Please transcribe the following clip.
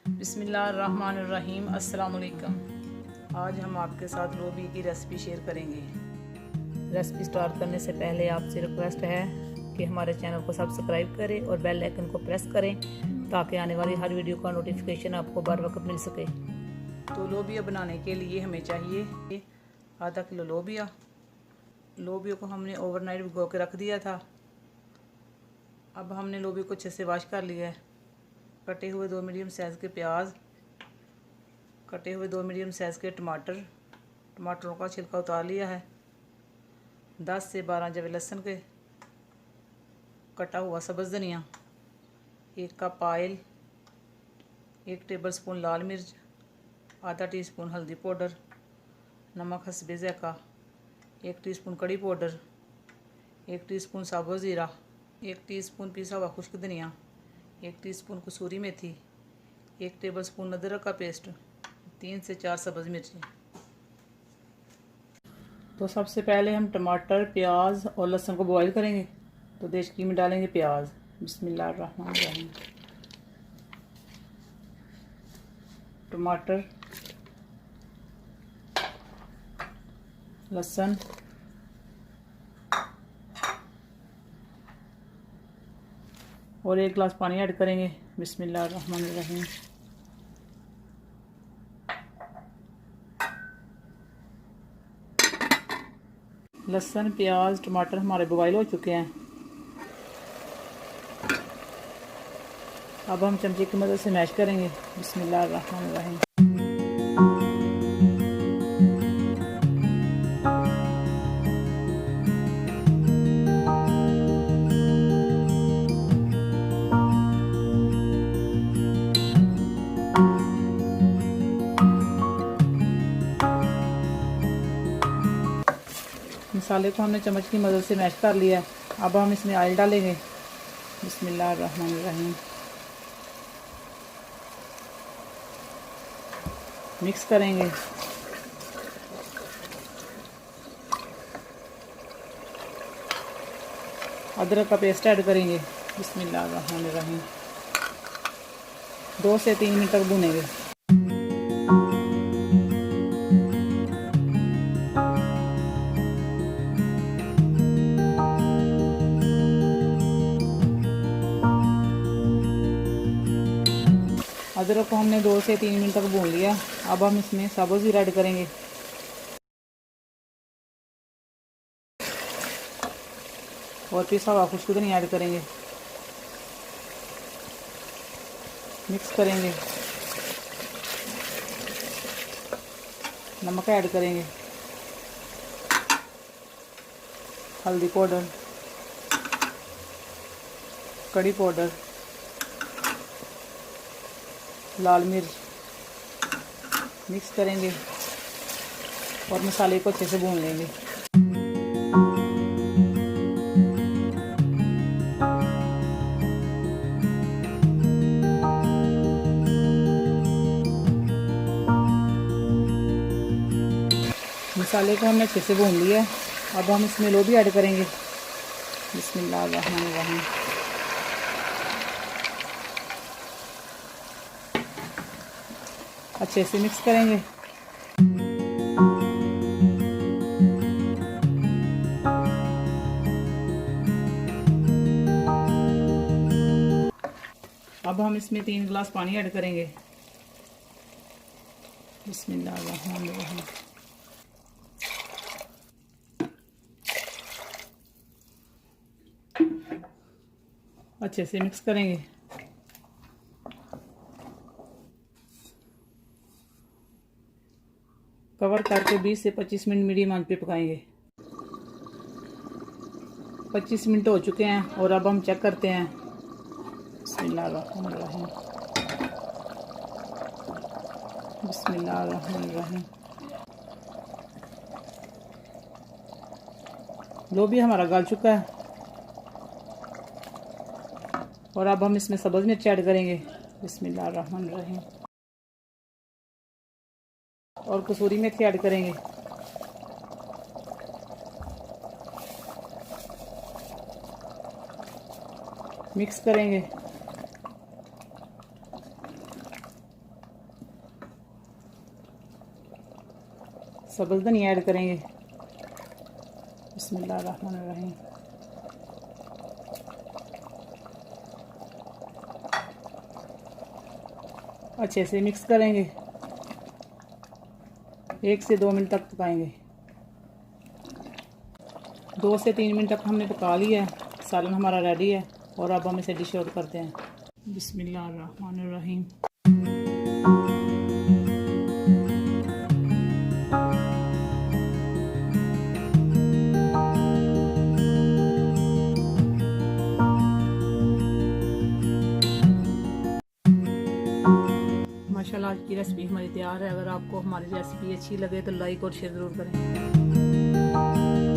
बिस्मिल्लाहिर्रहमानिर्रहीम। अस्सलाम वालेकुम। आज हम आपके साथ लोबी की रेसिपी शेयर करेंगे। रेसिपी स्टार्ट करने से पहले आपसे रिक्वेस्ट है कि हमारे चैनल को सब्सक्राइब करें और बेल आइकन को प्रेस करें ताकि आने वाली हर वीडियो का नोटिफिकेशन आपको बर वक्त मिल सके। तो लोबिया बनाने के लिए हमें चाहिए आधा किलो लोबिया। लोबिया को हमने ओवरनाइट भिगो के रख दिया था। अब हमने लोबिया को अच्छे से वॉश कर लिया है। कटे हुए 2 मीडियम साइज़ के प्याज, कटे हुए 2 मीडियम साइज़ के टमाटरों का छिलका उतार लिया है। 10 से 12 जवे लहसुन के, कटा हुआ सब्ज़ धनिया, 1 कप ऑयल, 1 टेबलस्पून लाल मिर्च, आधा टीस्पून हल्दी पाउडर, नमक हस्बे ज़ायक़ा, 1 टीस्पून कड़ी पाउडर, 1 टीस्पून साबुत ज़ीरा, 1 टीस्पून पिसा हुआ खुश्क धनिया, 1 टीस्पून कसूरी मेथी, 1 टेबलस्पून अदरक का पेस्ट, 3 से 4 सब्ज़ मिर्ची। तो सबसे पहले हम टमाटर, प्याज और लहसुन को बॉईल करेंगे। तो देचकी में डालेंगे प्याज। बिस्मिल्लाहिर्रहमानिर्रहीम। टमाटर, लहसुन, और 1 गिलास पानी ऐड करेंगे। बिस्मिल्लाहिर्रहमानिर्रहीम। लहसुन, प्याज, टमाटर हमारे बॉईल हो चुके हैं। अब हम चमचे की मदद से मैश करेंगे। बिस्मिल्लाहिर्रहमानिर्रहीम। मसाले को हमने चम्मच की मदद से मैश कर लिया है। अब हम इसमें ऑयल डालेंगे। बिस्मिल्लाहिर्रहमानिर्रहीम। मिक्स करेंगे। अदरक का पेस्ट ऐड करेंगे। बिस्मिल्लाहिर्रहमानिर्रहीम। 2 से 3 मिनट तक भूनेंगे। अदरक को हमने 2 से 3 मिनट तक भून लिया। अब हम इसमें साबुत ज़ीरा ऐड करेंगे और पिसा हुआ खुश्क धनिया ऐड करेंगे। मिक्स करेंगे। नमक ऐड करेंगे, हल्दी पाउडर, कड़ी पाउडर, लाल मिर्च। मिक्स करेंगे और मसाले को अच्छे से भून लेंगे। मसाले को हमने अच्छे से भून लिया है। अब हम इसमें लोबिया ऐड करेंगे। बिस्मिल्लाहिर्रहमानिर्रहीम। अच्छे से मिक्स करेंगे। अब हम इसमें 3 गिलास पानी ऐड करेंगे। बिस्मिल्लाहिर्रहमानिर्रहीम। अच्छे से मिक्स करेंगे। कवर करके 20 से 25 मिनट मीडियम आंच पे पकाएंगे। 25 मिनट हो चुके हैं और अब हम चेक करते हैं। बिस्मिल्लाहिर्रहमानिर्रहीम। बिस्मिल्लाहिर्रहमानिर्रहीम। लोबिया हमारा गल चुका है और अब हम इसमें सब्ज़ मिर्च ऐड करेंगे। बिस्मिल्लाहिर्रहमानिर्रहीम। और कसूरी मेथी ऐड करेंगे। मिक्स करेंगे। सब्ज़ धनिया ऐड करेंगे। बिस्मिल्लाहिर्रहमानिर्रहीम। अच्छे से मिक्स करेंगे। 1 से 2 मिनट तक पकाएंगे। 2 से 3 मिनट तक हमने पका लिया है। सालन हमारा रेडी है और अब हम इसे डिश आउट करते हैं। बिस्मिल्लाहिर्रहमानिर्रहीम। माशाल्लाह आज की रेसिपी हमारी तैयार है। अगर आपको हमारी रेसिपी अच्छी लगे तो लाइक और शेयर ज़रूर करें।